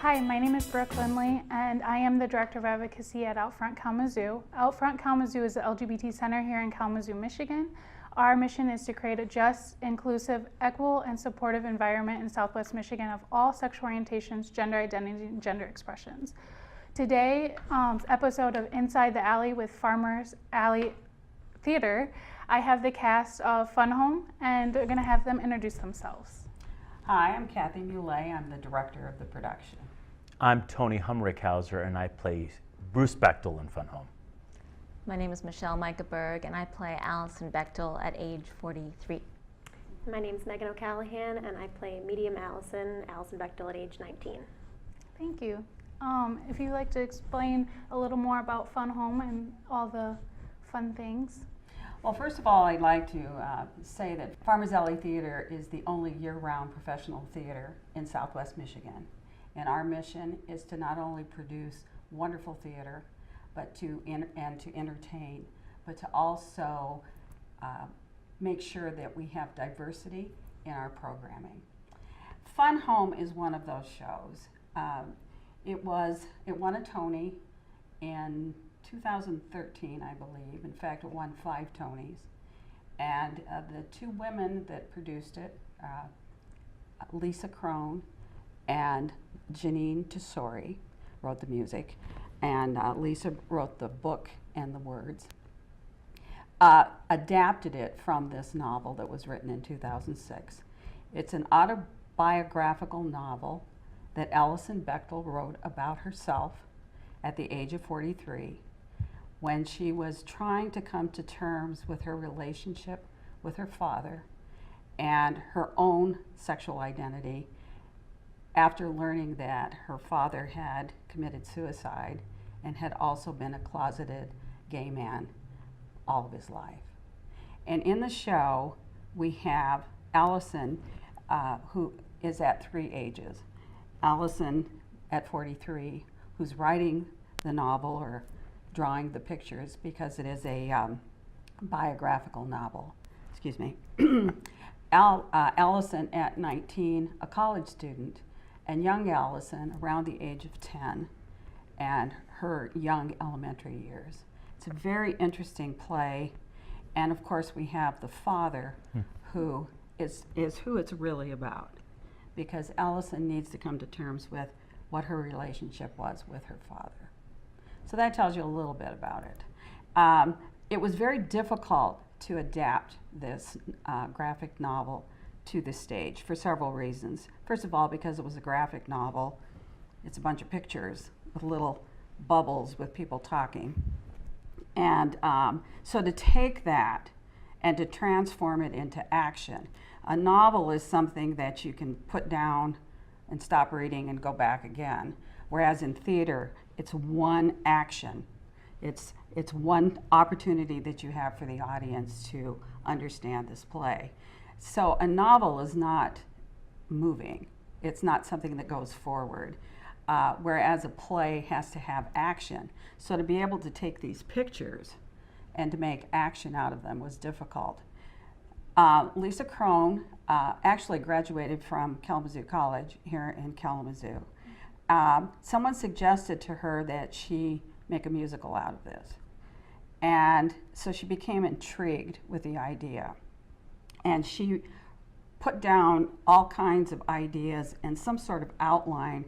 Hi, my name is Brooke Lindley, and I am the Director of Advocacy at OutFront Kalamazoo. OutFront Kalamazoo is the LGBT center here in Kalamazoo, Michigan. Our mission is to create a just, inclusive, equitable, and supportive environment in Southwest Michigan of all sexual orientations, gender identity, and gender expressions. Today's episode of Inside the Alley with Farmers Alley Theater, I have the cast of Fun Home, and they're going to have them introduce themselves. Hi, I'm Kathy Muley. I'm the director of the production. I'm Tony Humrickhauser, and I play Bruce Bechtel in Fun Home. My name is Michelle Micah Berg, and I play Allison Bechtel at age 43. My name is Megan O'Callahan, and I play medium Allison Bechtel at age 19. Thank you. If you'd like to explain a little more about Fun Home and all the fun things. Well, first of all, I'd like to say that Farmers Alley Theater is the only year-round professional theater in Southwest Michigan. And our mission is to not only produce wonderful theater, but to entertain, but to also make sure that we have diversity in our programming. Fun Home is one of those shows. It won a Tony in 2013, I believe. In fact, it won 5 Tonys. And the 2 women that produced it, Lisa Crone and Janine Tesori, wrote the music, and Lisa wrote the book and the words, adapted it from this novel that was written in 2006. It's an autobiographical novel that Allison Bechtel wrote about herself at the age of 43 when she was trying to come to terms with her relationship with her father and her own sexual identity after learning that her father had committed suicide and had also been a closeted gay man all of his life. And in the show, we have Allison, who is at 3 ages. Allison at 43, who's writing the novel or drawing the pictures because it is a biographical novel. Excuse me. Allison at 19, a college student, and young Allison around the age of 10 and her young elementary years. It's a very interesting play, and of course we have the father who is who it's really about, because Allison needs to come to terms with what her relationship was with her father. So that tells you a little bit about it. It was very difficult to adapt this graphic novel to the stage for several reasons. First of all, because it was a graphic novel, it's a bunch of pictures with little bubbles with people talking. And so to take that and to transform it into action, a novel is something that you can put down and stop reading and go back again. Whereas in theater, it's one action. It's one opportunity that you have for the audience to understand this play. So a novel is not moving. It's not something that goes forward. Whereas a play has to have action. So to be able to take these pictures and to make action out of them was difficult. Lisa Crone actually graduated from Kalamazoo College here in Kalamazoo. Someone suggested to her that she make a musical out of this. And so she became intrigued with the idea. And she put down all kinds of ideas and some sort of outline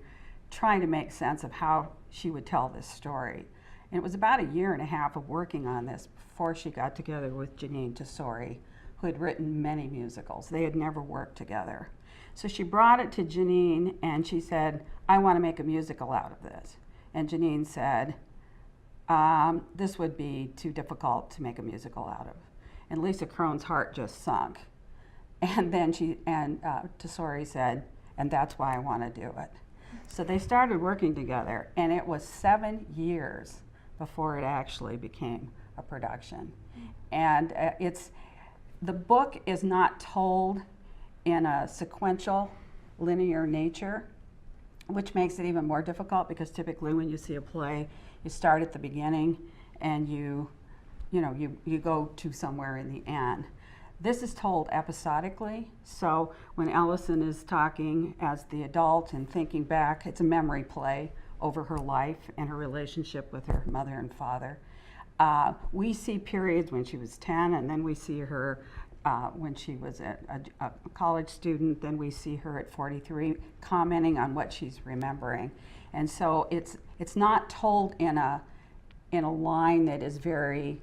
trying to make sense of how she would tell this story. And it was about 1.5 years of working on this before she got together with Janine Tesori, who had written many musicals. They had never worked together. So she brought it to Janine and she said, I want to make a musical out of this. And Janine said, this would be too difficult to make a musical out of. And Lisa Crone's heart just sunk. And then Tesori said, and that's why I want to do it. So they started working together, and it was 7 years before it actually became a production. And the book is not told in a sequential, linear nature, which makes it even more difficult because typically when you see a play, you start at the beginning and you go to somewhere in the end. This is told episodically, so when Allison is talking as the adult and thinking back, it's a memory play over her life and her relationship with her mother and father. We see periods when she was 10, and then we see her when she was a college student, then we see her at 43 commenting on what she's remembering. And so it's not told in a line that is very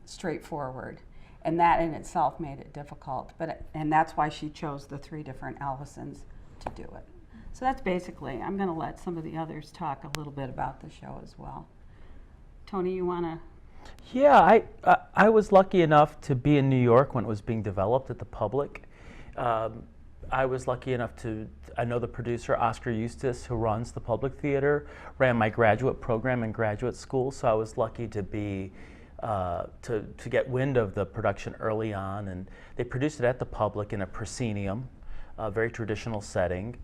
straightforward. And that in itself made it difficult. And that's why she chose the 3 different Allisons to do it. So that's basically, I'm going to let some of the others talk a little bit about the show as well. Tony, you want to? Yeah, I was lucky enough to be in New York when it was being developed at the Public. I was lucky enough I know the producer, Oscar Eustace, who runs the Public Theater, ran my graduate program in graduate school, so I was lucky to be, to get wind of the production early on, and they produced it at the Public in a proscenium, a very traditional setting.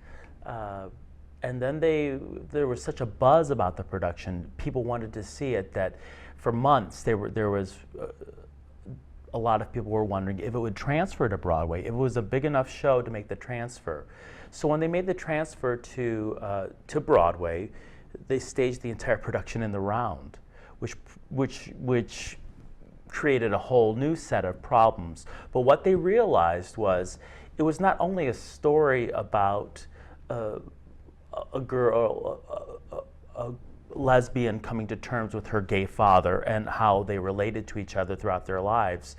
And then there was such a buzz about the production. People wanted to see it that for months there was a lot of people were wondering if it would transfer to Broadway, if it was a big enough show to make the transfer. So when they made the transfer to Broadway, they staged the entire production in the Round, which created a whole new set of problems. But what they realized was it was not only a story about a girl, a lesbian coming to terms with her gay father and how they related to each other throughout their lives,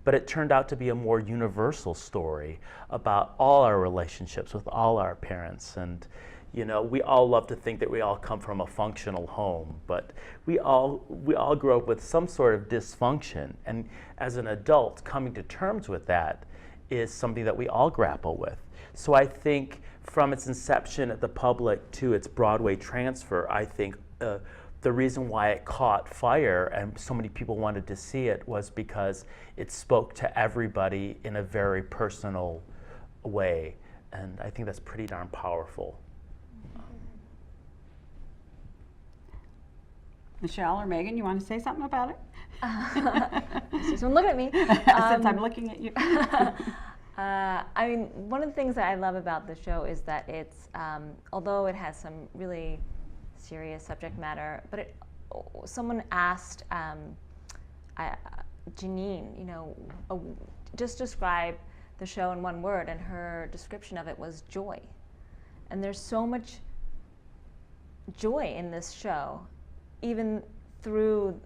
but it turned out to be a more universal story about all our relationships with all our parents. And you know, we all love to think that we all come from a functional home, but we all grow up with some sort of dysfunction, and as an adult, coming to terms with that is something that we all grapple with. So I think from its inception at the Public to its Broadway transfer, I think the reason why it caught fire and so many people wanted to see it was because it spoke to everybody in a very personal way, and I think that's pretty darn powerful. Michelle or Megan, you want to say something about it? Someone look at me. Since I'm looking at you. I mean, one of the things that I love about the show is that it's, although it has some really serious subject matter, but someone asked Janine, you know, just describe the show in one word, and her description of it was joy. And there's so much joy in this show, even through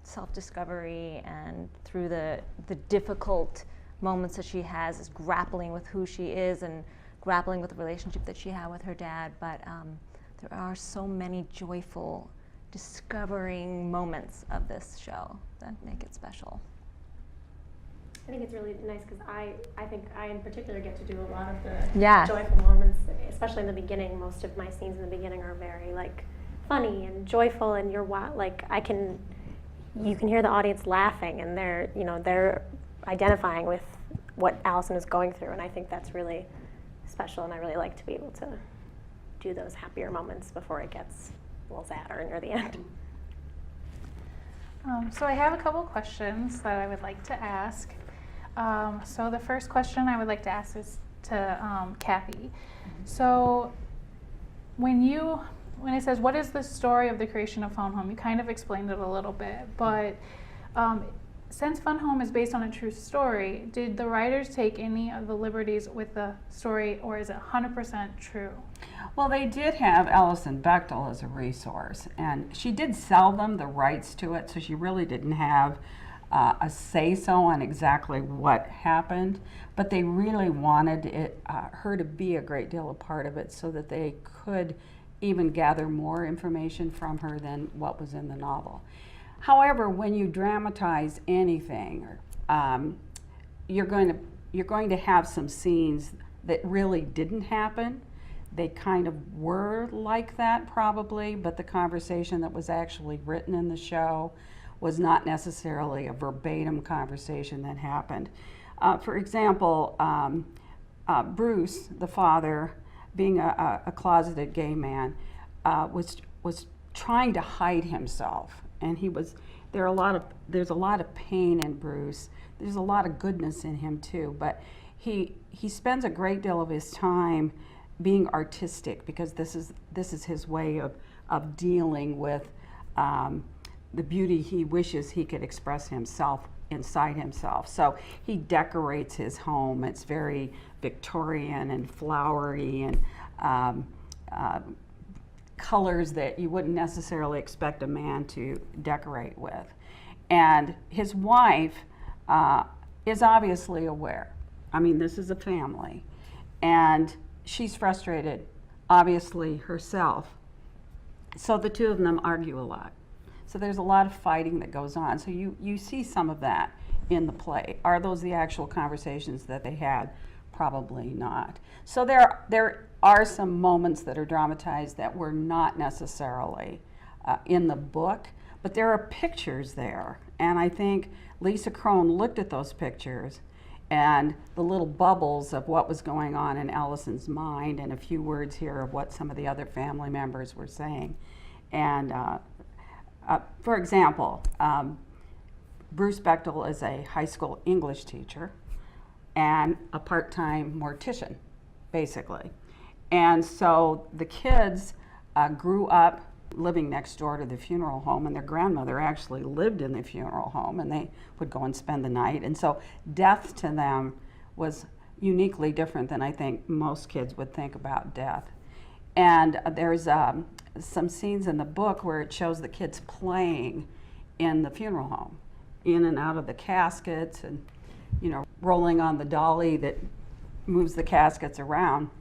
self-discovery and through the difficult moments that she has, is grappling with who she is and grappling with the relationship that she had with her dad. But there are so many joyful, discovering moments of this show that make it special. I think it's really nice because I think I in particular get to do a lot of the joyful moments, especially in the beginning. Most of my scenes in the beginning are very like funny and joyful, and you're like you can hear the audience laughing, and they're identifying with what Allison is going through, and I think that's really special, and I really like to be able to do those happier moments before it gets a little sadder near the end. So I have a couple questions that I would like to ask. So the first question I would like to ask is to Kathy. So when it says, what is the story of the creation of Fun Home? You kind of explained it a little bit, but since Fun Home is based on a true story, did the writers take any of the liberties with the story, or is it 100% true? Well, they did have Allison Bechtel as a resource, and she did sell them the rights to it, so she really didn't have a say-so on exactly what happened, but they really wanted her to be a great deal a part of it so that they could even gather more information from her than what was in the novel. However, when you dramatize anything, you're going to have some scenes that really didn't happen. They kind of were like that probably, but the conversation that was actually written in the show was not necessarily a verbatim conversation that happened. For example, Bruce, the father, being a closeted gay man, was trying to hide himself, and he was there's a lot of pain in Bruce. There's a lot of goodness in him too, but he spends a great deal of his time being artistic, because this is his way of dealing with the beauty he wishes he could express himself inside himself. So he decorates his home. It's very Victorian and flowery, and colors that you wouldn't necessarily expect a man to decorate with. And his wife is obviously aware. I mean, this is a family, and she's frustrated, obviously, herself. So the two of them argue a lot. So there's a lot of fighting that goes on. So you see some of that in the play. Are those the actual conversations that they had? Probably not. So there are some moments that are dramatized that were not necessarily in the book, but there are pictures there. And I think Lisa Crone looked at those pictures and the little bubbles of what was going on in Allison's mind, and a few words here of what some of the other family members were saying. And for example, Bruce Bechtel is a high school English teacher and a part-time mortician, basically. And so the kids grew up living next door to the funeral home, and their grandmother actually lived in the funeral home, and they would go and spend the night. And so death to them was uniquely different than I think most kids would think about death. And there's some scenes in the book where it shows the kids playing in the funeral home, in and out of the caskets, and rolling on the dolly that moves the caskets around.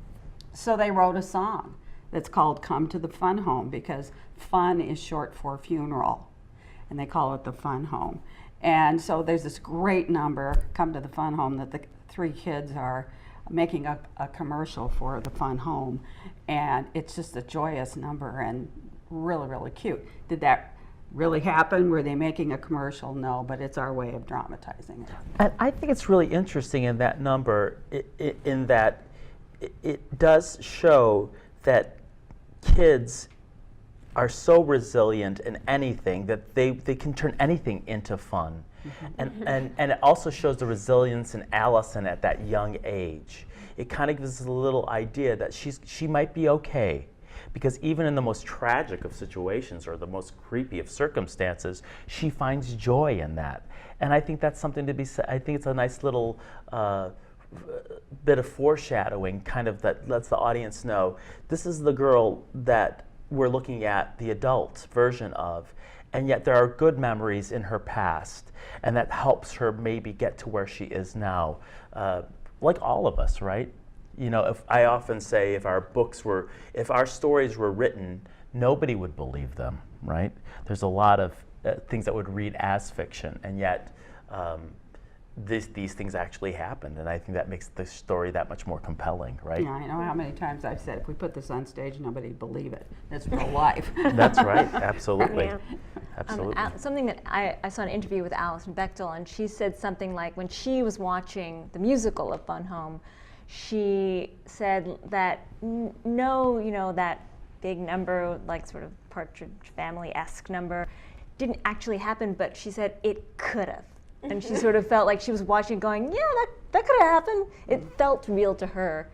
So they wrote a song that's called Come to the Fun Home, because fun is short for funeral, and they call it the Fun Home. And so there's this great number, Come to the Fun Home, that the three kids are making a commercial for the Fun Home, and it's just a joyous number and really, really cute. Did that really happen? Were they making a commercial? No, but it's our way of dramatizing it. And I think it's really interesting in that number, in that it does show that kids are so resilient in anything that they can turn anything into fun. Mm-hmm. And it also shows the resilience in Allison at that young age. It kind of gives us a little idea that she might be okay, because even in the most tragic of situations or the most creepy of circumstances, she finds joy in that. And I think that's something to be said. I think it's a nice little bit of foreshadowing, kind of, that lets the audience know this is the girl that we're looking at the adult version of, and yet there are good memories in her past, and that helps her maybe get to where she is now, like all of us, right? If I often say, if our stories were written, nobody would believe them, right? There's a lot of things that would read as fiction, and yet these things actually happened, and I think that makes the story that much more compelling, right? Yeah, I know how many times I've said, if we put this on stage, nobody'd believe it. It's real life. That's right, absolutely. Yeah. Absolutely. Something that I saw an interview with Allison Bechtel, and she said something like, when she was watching the musical of Fun Home, she said that that big number, like sort of Partridge Family-esque number, didn't actually happen, but she said it could have. And she sort of felt like she was watching going, yeah, that could have happened. It felt real to her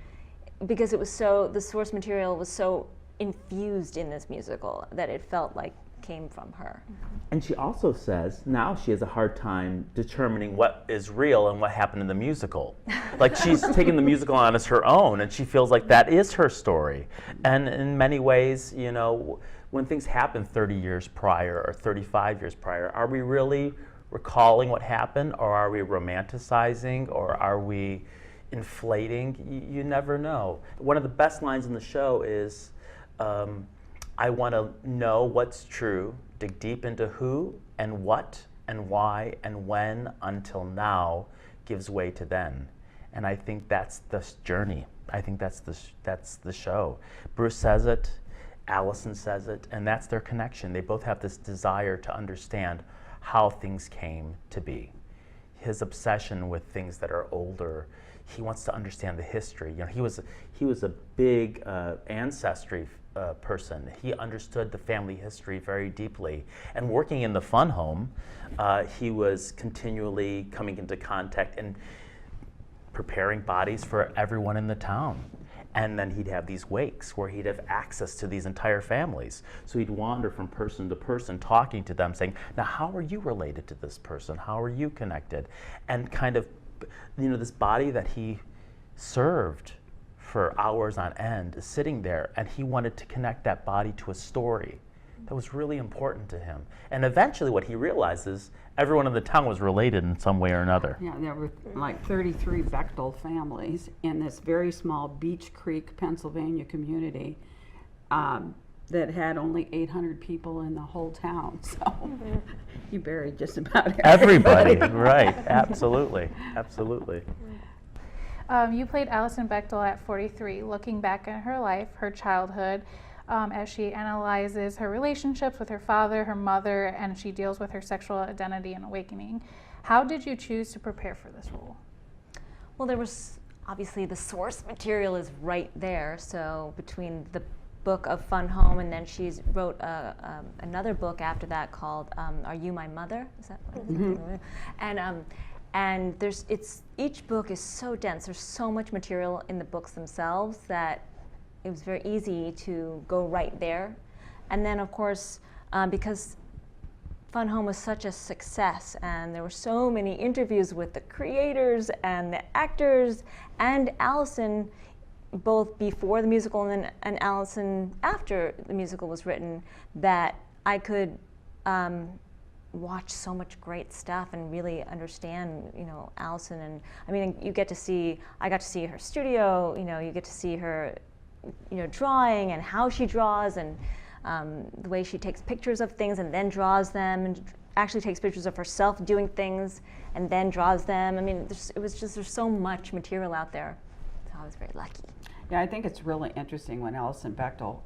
because it was the source material was so infused in this musical that it felt like came from her. And she also says now she has a hard time determining what is real and what happened in the musical. Like, she's taken the musical on as her own, and she feels like that is her story. And in many ways, when things happen 30 years prior or 35 years prior, are we really recalling what happened, or are we romanticizing, or are we inflating? You never know. One of the best lines in the show is, I want to know what's true, dig deep into who and what and why and when until now gives way to then. And I think that's the journey. I think that's the show. Bruce says it, Allison says it, and that's their connection. They both have this desire to understand how things came to be. His obsession with things that are older, he wants to understand the history. You know, he was a big ancestry person. He understood the family history very deeply. And working in the fun home, he was continually coming into contact and preparing bodies for everyone in the town. And then he'd have these wakes where he'd have access to these entire families. So he'd wander from person to person, talking to them, saying, now how are you related to this person? How are you connected? And kind of, you know, this body that he served for hours on end is sitting there, and he wanted to connect that body to a story that was really important to him. And eventually what he realizes, everyone in the town was related in some way or another. Yeah, there were like 33 Bechtel families in this very small Beech Creek, Pennsylvania community that had only 800 people in the whole town. So you buried just about everybody. Right, absolutely, absolutely. You played Allison Bechtel at 43, looking back at her life, her childhood, as she analyzes her relationships with her father, her mother, and she deals with her sexual identity and awakening. How did you choose to prepare for this role? Well, there was obviously the source material is right there. So between the book of Fun Home, and then she wrote another book after that called Are You My Mother? Is that what it is? And each book is so dense. There's so much material in the books themselves that it was very easy to go right there. And then, of course, because Fun Home was such a success, and there were so many interviews with the creators and the actors and Allison, both before the musical and Allison after the musical was written, that I could watch so much great stuff and really understand, you know, Allison. And I mean, I got to see her studio, you know, you get to see her, you know, drawing and how she draws, and the way she takes pictures of things and then draws them, and actually takes pictures of herself doing things and then draws them. I mean, there's so much material out there. So I was very lucky. Yeah, I think it's really interesting when Allison Bechtel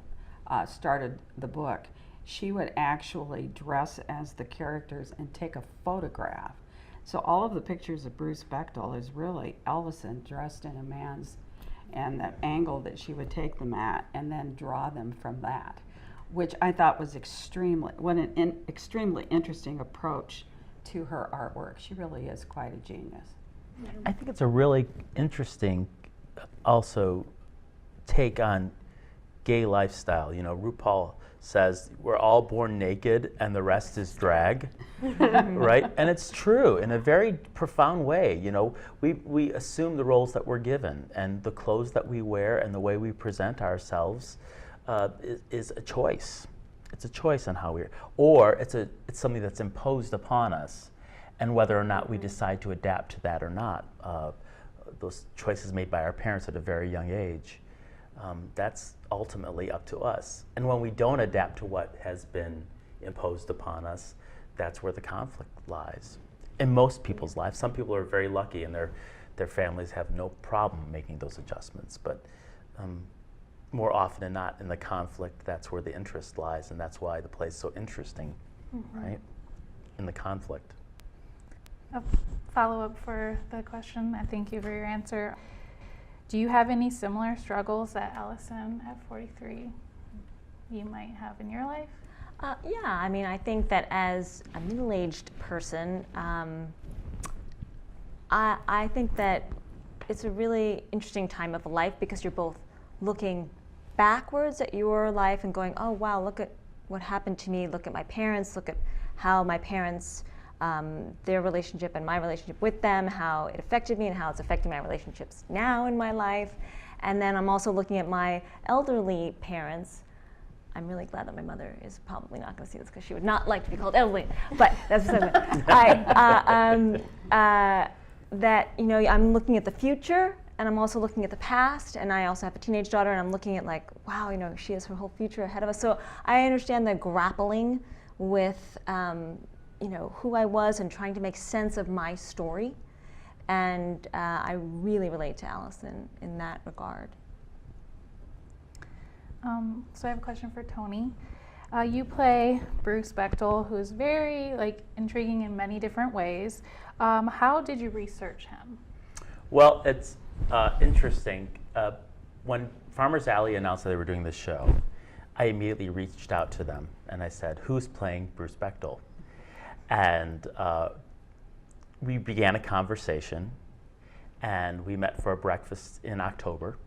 started the book. She would actually dress as the characters and take a photograph. So all of the pictures of Bruce Bechtel is really Allison dressed in a man's, and the angle that she would take them at, and then draw them from that, which I thought was extremely interesting approach to her artwork. She really is quite a genius. I think it's a really interesting also take on gay lifestyle. You know, RuPaul says we're all born naked and the rest is drag, right? And it's true in a very profound way. You know, we assume the roles that we're given, and the clothes that we wear and the way we present ourselves is a choice. It's a choice on how or it's something that's imposed upon us, and whether or not we decide to adapt to that or not. Those choices made by our parents at a very young age. That's ultimately up to us. And when we don't adapt to what has been imposed upon us, that's where the conflict lies. In most people's lives, some people are very lucky and their families have no problem making those adjustments, but more often than not in the conflict, that's where the interest lies, and that's why the play is so interesting, right? In the conflict. A follow-up for the question, and thank you for your answer. Do you have any similar struggles that Allison at 43 you might have in your life? Yeah, I mean, I think that as a middle-aged person, I think that it's a really interesting time of life, because you're both looking backwards at your life and going, oh wow, look at what happened to me, look at my parents, look at how my parents, their relationship and my relationship with them, how it affected me and how it's affecting my relationships now in my life. And then I'm also looking at my elderly parents. I'm really glad that my mother is probably not going to see this, because she would not like to be called elderly, but that's the that, you know, I'm looking at the future, and I'm also looking at the past, and I also have a teenage daughter, and I'm looking at like, wow, you know, she has her whole future ahead of us. So I understand the grappling with you know, who I was and trying to make sense of my story. And I really relate to Allison in that regard. So I have a question for Tony. You play Bruce Bechtel, who is very intriguing in many different ways. How did you research him? Well, it's Interesting. When Farmers Alley announced that they were doing this show, I immediately reached out to them and I said, "Who's playing Bruce Bechtel?" And we began a conversation, and we met for a breakfast in October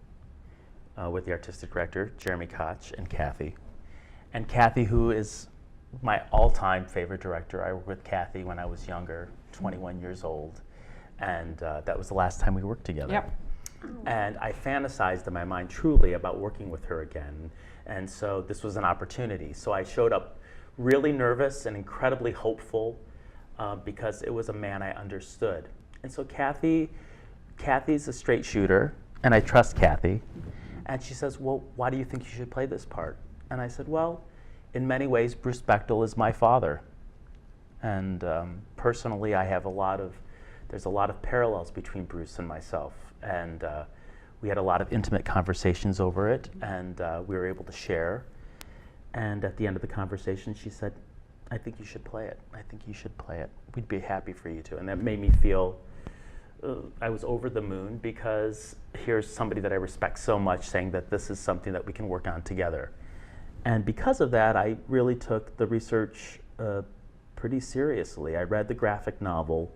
with the artistic director, Jeremy Koch, and Kathy. And Kathy, who is my all-time favorite director. I worked with Kathy when I was younger, 21 years old, and that was the last time we worked together. Yep. And I fantasized in my mind truly about working with her again, and so this was an opportunity. So I showed up really nervous and incredibly hopeful because it was a man I understood. And so Kathy's a straight shooter, and I trust Kathy. And she says, "Well, why do you think you should play this part?" And I said, "Well, in many ways, Bruce Bechtel is my father. And personally, there's a lot of parallels between Bruce and myself. And we had a lot of intimate conversations over it, and we were able to share. And at the end of the conversation, she said, "I think you should play it. I think you should play it. We'd be happy for you to." And that made me feel I was over the moon, because here's somebody that I respect so much saying that this is something that we can work on together. And because of that, I really took the research pretty seriously. I read the graphic novel,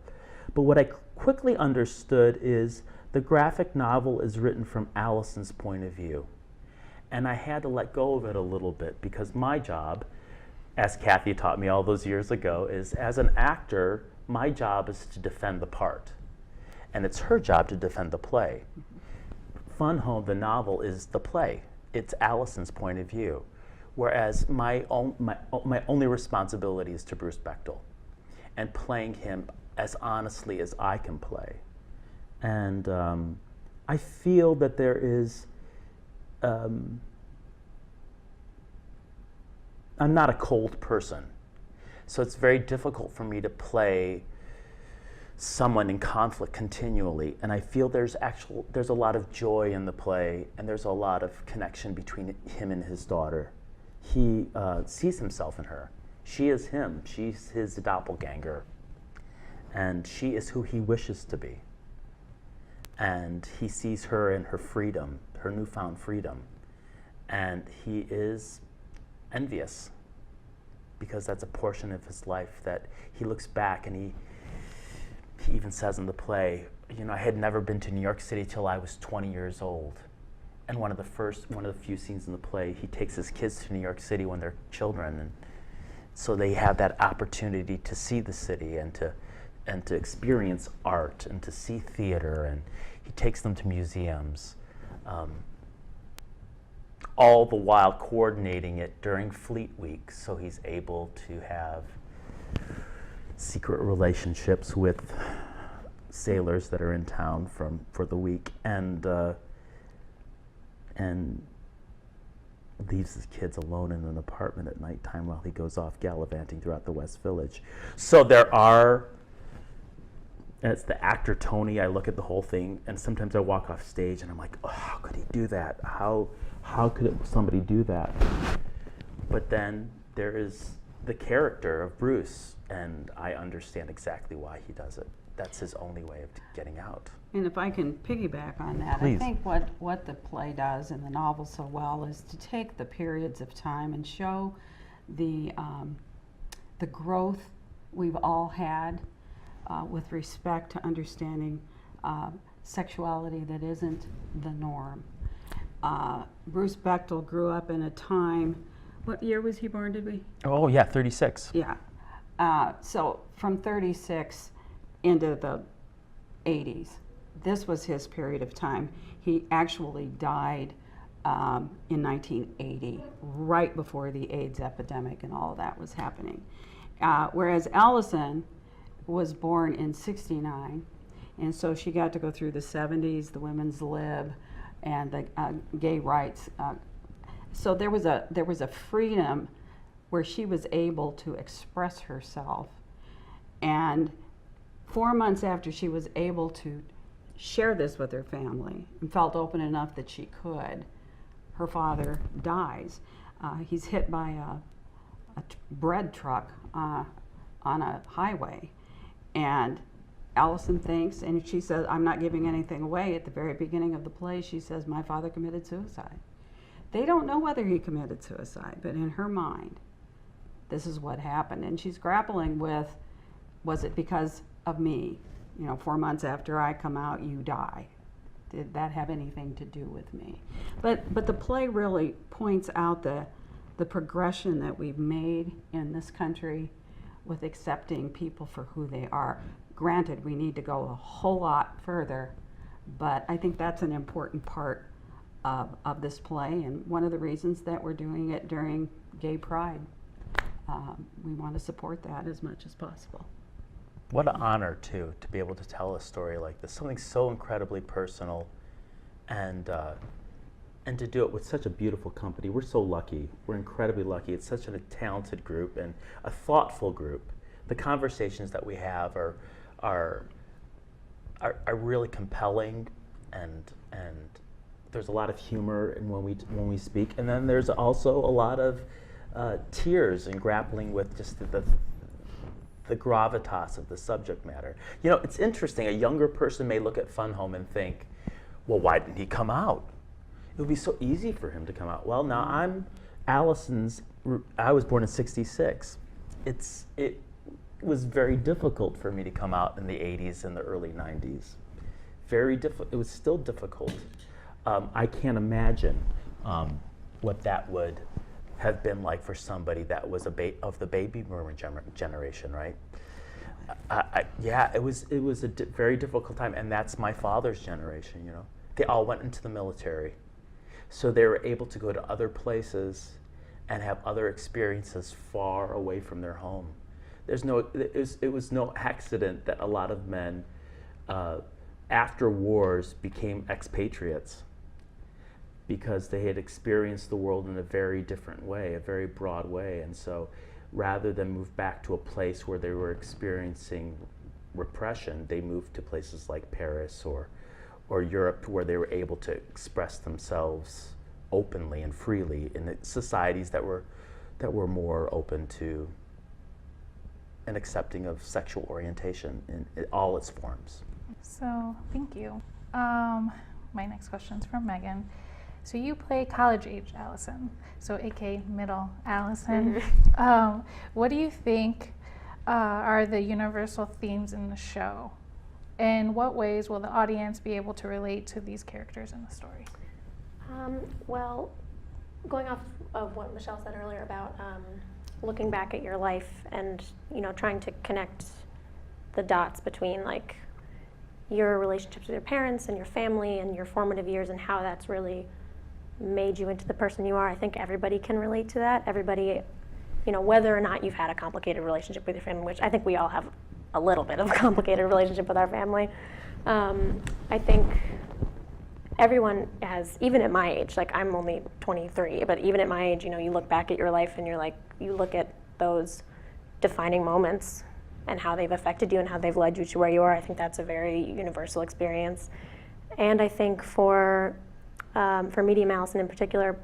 but what I quickly understood is the graphic novel is written from Allison's point of view. And I had to let go of it a little bit, because my job, as Kathy taught me all those years ago, is as an actor, my job is to defend the part. And it's her job to defend the play. Fun Home, the novel, is the play. It's Allison's point of view. Whereas my only responsibility is to Bruce Bechtel and playing him as honestly as I can play. And I feel that there is, I'm not a cold person, so it's very difficult for me to play someone in conflict continually. And I feel there's a lot of joy in the play, and there's a lot of connection between him and his daughter. He sees himself in her. She is him. She's his doppelganger. And she is who he wishes to be. And he sees her in her freedom, her newfound freedom. And he is envious, because that's a portion of his life that he looks back, and he even says in the play, I had never been to New York City till I was 20 years old. And one of the few scenes in the play, he takes his kids to New York City when they're children, and so they have that opportunity to see the city and to experience art and to see theater, and he takes them to museums, all the while coordinating it during Fleet Week, so he's able to have secret relationships with sailors that are in town for the week, and leaves his kids alone in an apartment at nighttime while he goes off gallivanting throughout the West Village. So as the actor Tony, I look at the whole thing, and sometimes I walk off stage and I'm like, oh, how could he do that? How could somebody do that? But then there is the character of Bruce, and I understand exactly why he does it. That's his only way of getting out. And if I can piggyback on that, Please. I think what the play does and the novel so well is to take the periods of time and show the growth we've all had with respect to understanding sexuality that isn't the norm. Bruce Bechtel grew up in a time, what year was he born, did we? Oh yeah, 36. Yeah. So from 36 into the 80s, this was his period of time. He actually died in 1980, right before the AIDS epidemic and all of that was happening. Whereas Allison was born in 69, and so she got to go through the 70s, the women's lib, and the gay rights. So there was a freedom where she was able to express herself. And 4 months after she was able to share this with her family and felt open enough that she could, her father dies. He's hit by a bread truck on a highway. And Allison thinks, and she says, I'm not giving anything away. At the very beginning of the play, she says, my father committed suicide. They don't know whether he committed suicide, but in her mind, this is what happened. And she's grappling with, was it because of me? 4 months after I come out, you die. Did that have anything to do with me? But the play really points out the progression that we've made in this country with accepting people for who they are. Granted, we need to go a whole lot further, but I think that's an important part of this play, and one of the reasons that we're doing it during Gay Pride. We want to support that as much as possible. What an honor, too, to be able to tell a story like this, something so incredibly personal, and to do it with such a beautiful company. We're so lucky. We're incredibly lucky. It's such a talented group and a thoughtful group. The conversations that we have are really compelling, and there's a lot of humor in when we speak, and then there's also a lot of tears and grappling with just the gravitas of the subject matter. It's interesting. A younger person may look at Fun Home and think, well, why didn't he come out? It would be so easy for him to come out. Well, now I was born in '66. It was very difficult for me to come out in the '80s and the early '90s. Very difficult. It was still difficult. I can't imagine what that would have been like for somebody that was of the baby boomer generation, right? It was a very difficult time, and that's my father's generation. They all went into the military, so they were able to go to other places and have other experiences far away from their home. It was no accident that a lot of men after wars became expatriates, because they had experienced the world in a very different way, a very broad way. And so rather than move back to a place where they were experiencing repression, they moved to places like Paris or Europe, where they were able to express themselves openly and freely in the societies that were more open to and accepting of sexual orientation in all its forms. So, thank you. My next question is from Megan. So you play college-age Allison, so aka middle Allison. What do you think are the universal themes in the show? In what ways will the audience be able to relate to these characters in the story? Well, going off of what Michelle said earlier about looking back at your life and trying to connect the dots between like your relationships with your parents and your family and your formative years and how that's really made you into the person you are. I think everybody can relate to that. Everybody, whether or not you've had a complicated relationship with your family, which I think we all have a little bit of a complicated relationship with our family. I think everyone has, even at my age, like I'm only 23, but even at my age, you look back at your life and you look at those defining moments and how they've affected you and how they've led you to where you are. I think that's a very universal experience. And I think for Medium Allison in particular,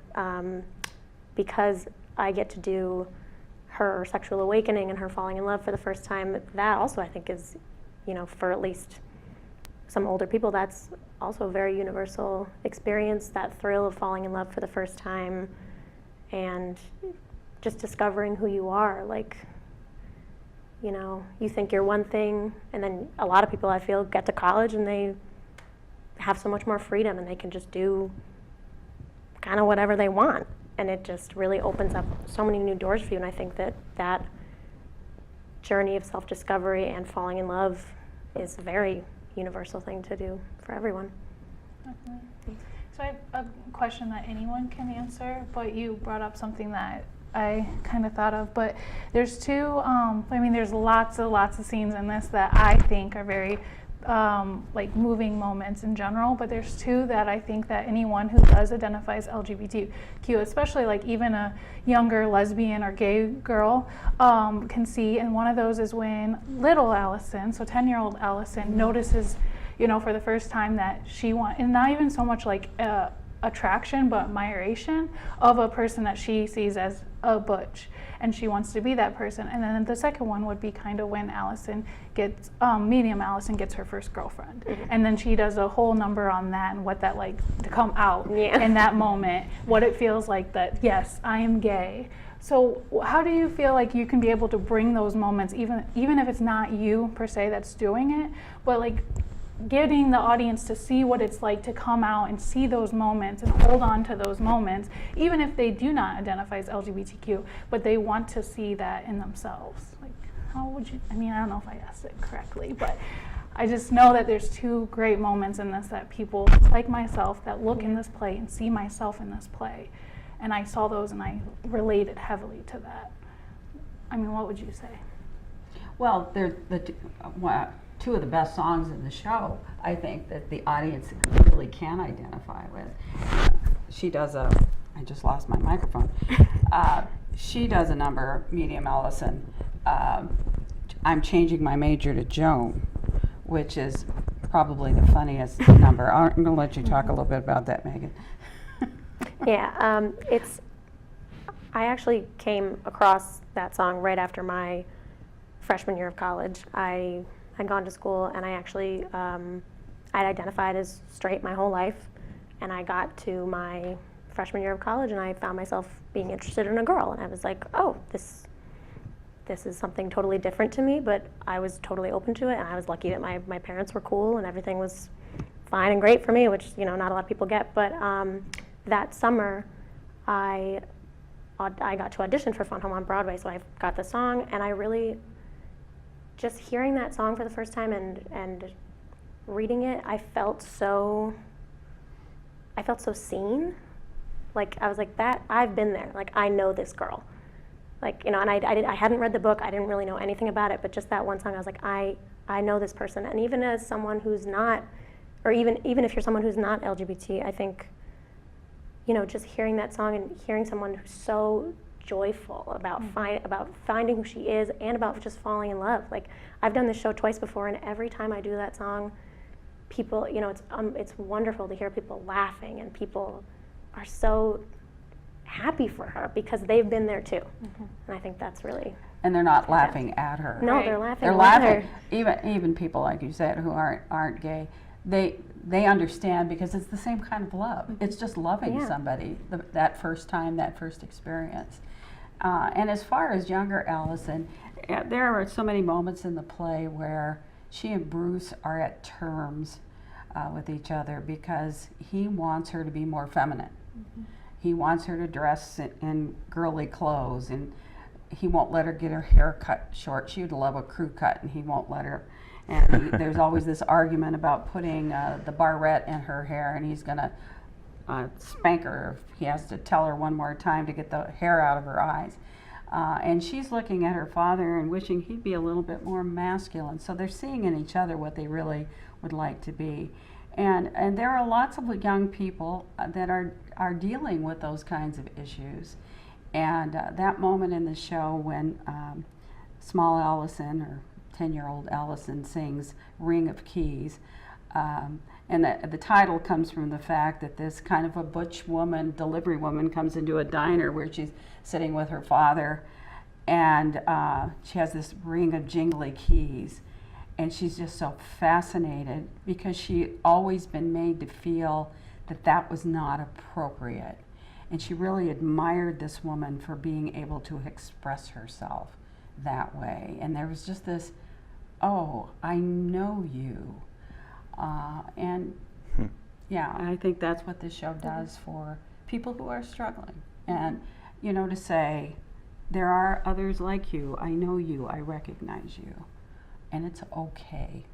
because I get to do her sexual awakening and her falling in love for the first time, that also I think is, for at least some older people, that's also a very universal experience, that thrill of falling in love for the first time and just discovering who you are. Like, you think you're one thing, and then a lot of people, I feel, get to college and they have so much more freedom and they can just do kind of whatever they want, and it just really opens up so many new doors for you. And I think that journey of self-discovery and falling in love is a very universal thing to do for everyone. Definitely. So I have a question that anyone can answer, but you brought up something that I kind of thought of, but there's two, there's lots of scenes in this that I think are very moving moments in general, but there's two that I think that anyone who does identify as LGBTQ, especially like even a younger lesbian or gay girl, can see. And one of those is when little Allison, so 10-year-old Allison, notices, for the first time that she wants, and not even so much like a attraction but admiration of a person that she sees as a butch, and she wants to be that person. And then the second one would be kind of when Allison gets medium Allison gets her first girlfriend, and then she does a whole number on that and what that like to come out in that moment, what it feels like that yes, I am gay. So how do you feel like you can be able to bring those moments, even if it's not you per se that's doing it, but like getting the audience to see what it's like to come out and see those moments and hold on to those moments, even if they do not identify as LGBTQ, but they want to see that in themselves? Like, how would you, I mean, I don't know if I asked it correctly, but I just know that there's two great moments in this that people like myself that look in this play and see myself in this play. And I saw those and I related heavily to that. I mean, what would you say? Well, they're two of the best songs in the show, I think, that the audience really can identify with. She does I just lost my microphone. She does a number, Medium Allison, I'm Changing My Major to Joan, which is probably the funniest number. I'm going to let you talk a little bit about that, Megan. Yeah, I actually came across that song right after my freshman year of college. I had gone to school and I actually, I'd identified as straight my whole life, and I got to my freshman year of college and I found myself being interested in a girl, and I was like, oh, this is something totally different to me, but I was totally open to it, and I was lucky that my parents were cool and everything was fine and great for me, which, you know, not a lot of people get. But that summer, I got to audition for Fun Home on Broadway, so I got the song, and I really, just hearing that song for the first time and reading it, I felt so seen. Like, I was like, that, I've been there. Like, I know this girl. Like, you know, and I hadn't read the book, I didn't really know anything about it, but just that one song, I was like, I know this person. And even as someone who's not, or even if you're someone who's not LGBT, I think, you know, just hearing that song and hearing someone who's so joyful about finding who she is and about just falling in love. Like, I've done this show twice before, and every time I do that song, people, you know, it's wonderful to hear people laughing, and people are so happy for her because they've been there too. And I think that's really. And they're not laughing at her. No, they're laughing. They're laughing. Even people like you said who aren't gay, they understand because it's the same kind of love. It's just loving somebody that first time, that first experience. And as far as younger Allison, there are so many moments in the play where she and Bruce are at terms with each other because he wants her to be more feminine. He wants her to dress in girly clothes, and he won't let her get her hair cut short. She would love a crew cut, and he won't let her. And there's always this argument about putting the barrette in her hair, and he's going to spank her if he has to tell her one more time to get the hair out of her eyes. And she's looking at her father and wishing he'd be a little bit more masculine. So they're seeing in each other what they really would like to be. And there are lots of young people that are dealing with those kinds of issues. And that moment in the show when small Allison, or 10-year-old Allison, sings Ring of Keys, and the title comes from the fact that this kind of a butch woman, delivery woman, comes into a diner where she's sitting with her father, and she has this ring of jingly keys. And she's just so fascinated because she'd always been made to feel that that was not appropriate. And she really admired this woman for being able to express herself that way. And there was just this, oh, I know you. Yeah, I think that's what this show does for people who are struggling. And, you know, to say, there are others like you, I know you, I recognize you. And it's okay.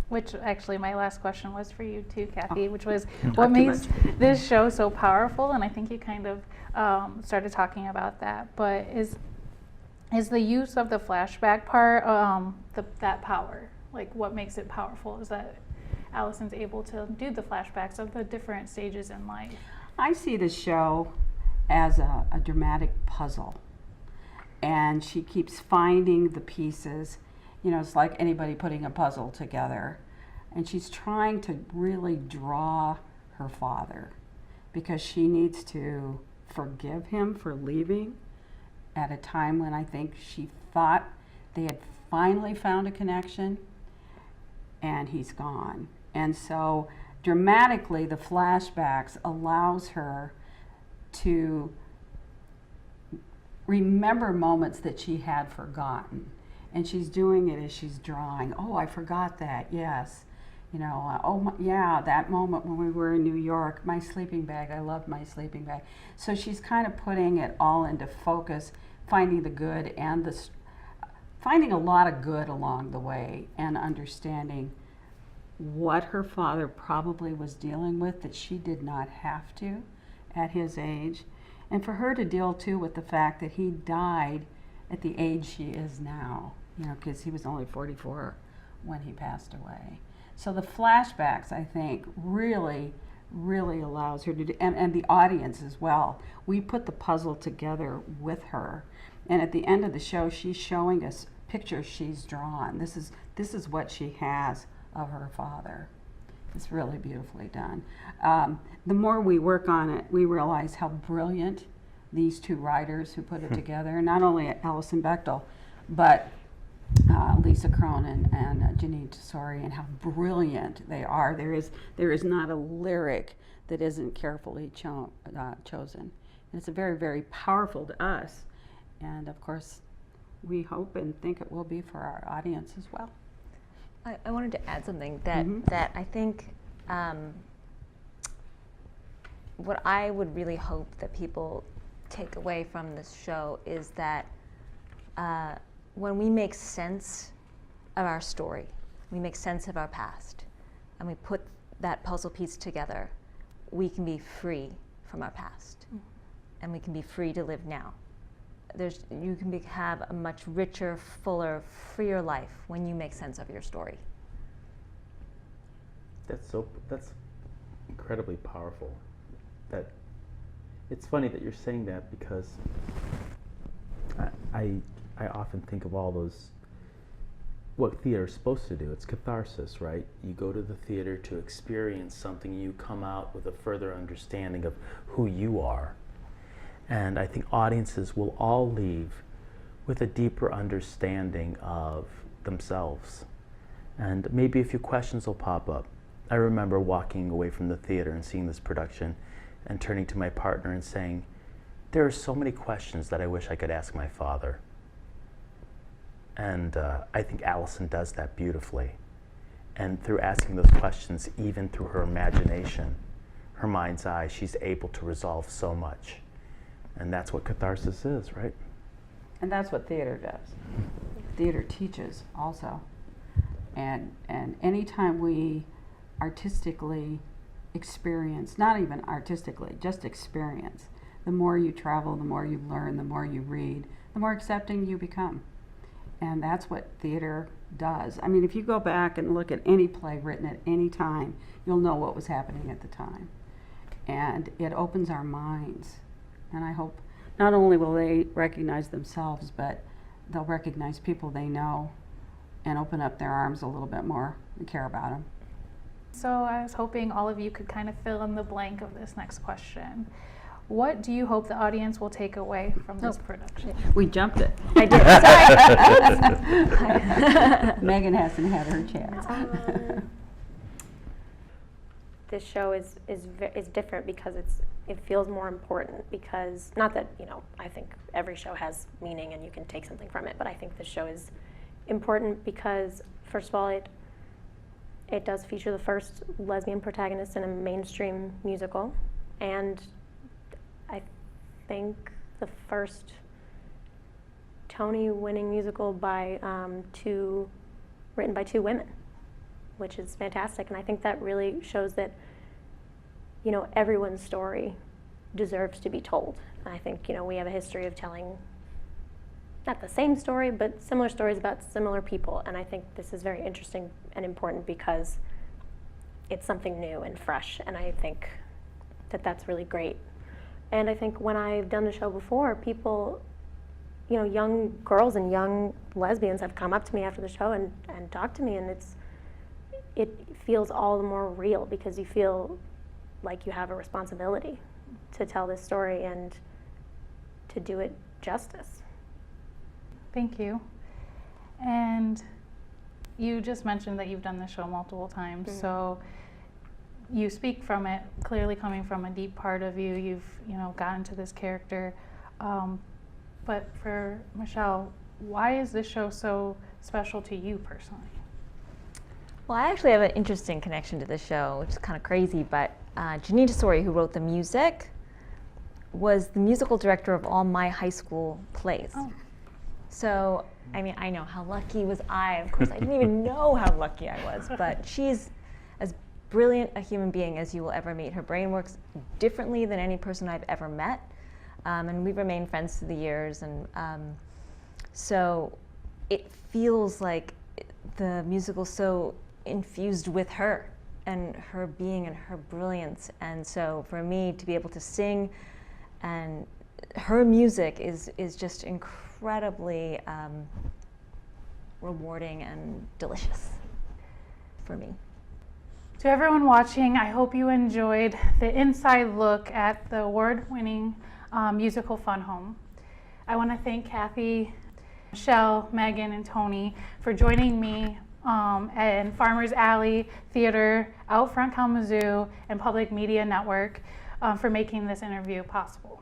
Which actually my last question was for you too, Kathy, which was what makes this show so powerful, and I think you kind of started talking about that, but is the use of the flashback part, that power, like what makes it powerful is that Allison's able to do the flashbacks of the different stages in life. I see the show as a dramatic puzzle, and she keeps finding the pieces. You know, it's like anybody putting a puzzle together. And she's trying to really draw her father because she needs to forgive him for leaving at a time when I think she thought they had finally found a connection, and he's gone. And so dramatically, the flashbacks allows her to remember moments that she had forgotten. And she's doing it as she's drawing. Oh, I forgot that, yes. You know, yeah, that moment when we were in New York, my sleeping bag, I loved my sleeping bag. So she's kind of putting it all into focus, finding the good and finding a lot of good along the way, and understanding what her father probably was dealing with that she did not have to at his age. And for her to deal too with the fact that he died at the age she is now, you know, because he was only 44 when he passed away. So the flashbacks, I think, really allows her to do, and the audience as well. We put the puzzle together with her, and at the end of the show, she's showing us pictures she's drawn. This is what she has of her father. It's really beautifully done. The more we work on it, we realize how brilliant these two writers who put it together, not only Alison Bechtel, but Lisa Cronin and Janine Tesori, and how brilliant they are. There is not a lyric that isn't carefully chosen. And it's very, very powerful to us. And of course, we hope and think it will be for our audience as well. I wanted to add something that, that I think what I would really hope that people take away from this show is that when we make sense of our story, we make sense of our past, and we put that puzzle piece together, we can be free from our past, and we can be free to live now. You can have a much richer, fuller, freer life when you make sense of your story. That's incredibly powerful. That it's funny that you're saying that, because I often think of all those, what theater is supposed to do. It's catharsis, right? You go to the theater to experience something, you come out with a further understanding of who you are. And I think audiences will all leave with a deeper understanding of themselves. And maybe a few questions will pop up. I remember walking away from the theater and seeing this production and turning to my partner and saying, there are so many questions that I wish I could ask my father. And I think Alison does that beautifully. And through asking those questions, even through her imagination, her mind's eye, she's able to resolve so much. And that's what catharsis is, right? And that's what theater does. Theater teaches also. And anytime we artistically experience, not even artistically, just experience, the more you travel, the more you learn, the more you read, the more accepting you become. And that's what theater does. I mean, if you go back and look at any play written at any time, you'll know what was happening at the time. And it opens our minds. And I hope not only will they recognize themselves, but they'll recognize people they know and open up their arms a little bit more and care about them. So I was hoping all of you could kind of fill in the blank of this next question. What do you hope the audience will take away from this production? We jumped it. I did. Sorry. Megan hasn't had her chance. This show is different because it feels more important, because not that, you know, I think every show has meaning and you can take something from it, but I think this show is important because, first of all, it does feature the first lesbian protagonist in a mainstream musical, and I think the first Tony-winning musical by written by two women, which is fantastic. And I think that really shows that, you know, everyone's story deserves to be told. And I think, you know, we have a history of telling not the same story, but similar stories about similar people. And I think this is very interesting and important because it's something new and fresh. And I think that that's really great. And I think when I've done the show before, people, you know, young girls and young lesbians have come up to me after the show and talked to me, and it feels all the more real because you feel like you have a responsibility to tell this story and to do it justice. Thank you. And you just mentioned that you've done the show multiple times, so you speak from it, clearly coming from a deep part of you. You've, gotten to this character. But for Michelle, why is this show so special to you personally? Well, I actually have an interesting connection to this show, which is kind of crazy, but Janine Tesori, who wrote the music, was the musical director of all my high school plays. Oh. So, I mean, I know, how lucky was I? Of course, I didn't even know how lucky I was, but she's as brilliant a human being as you will ever meet. Her brain works differently than any person I've ever met, and we've remained friends through the years, and so it feels like the musical's so infused with her and her being and her brilliance, and so for me to be able to sing, and her music is just incredibly rewarding and delicious for me. To everyone watching, I hope you enjoyed the inside look at the award-winning musical Fun Home. I want to thank Kathy, Michelle, Megan, and Tony for joining me and Farmers Alley Theater, OutFront Kalamazoo, and Public Media Network for making this interview possible.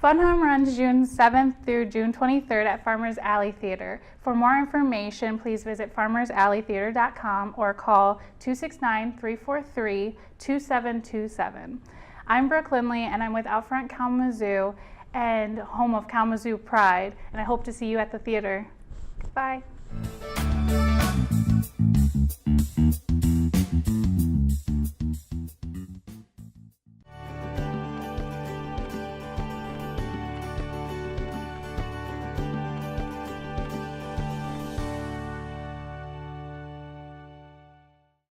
Fun Home runs June 7th through June 23rd at Farmers Alley Theater. For more information, please visit farmersalleytheater.com or call 269-343-2727. I'm Brooke Lindley, and I'm with OutFront Kalamazoo and home of Kalamazoo Pride, and I hope to see you at the theater. Bye.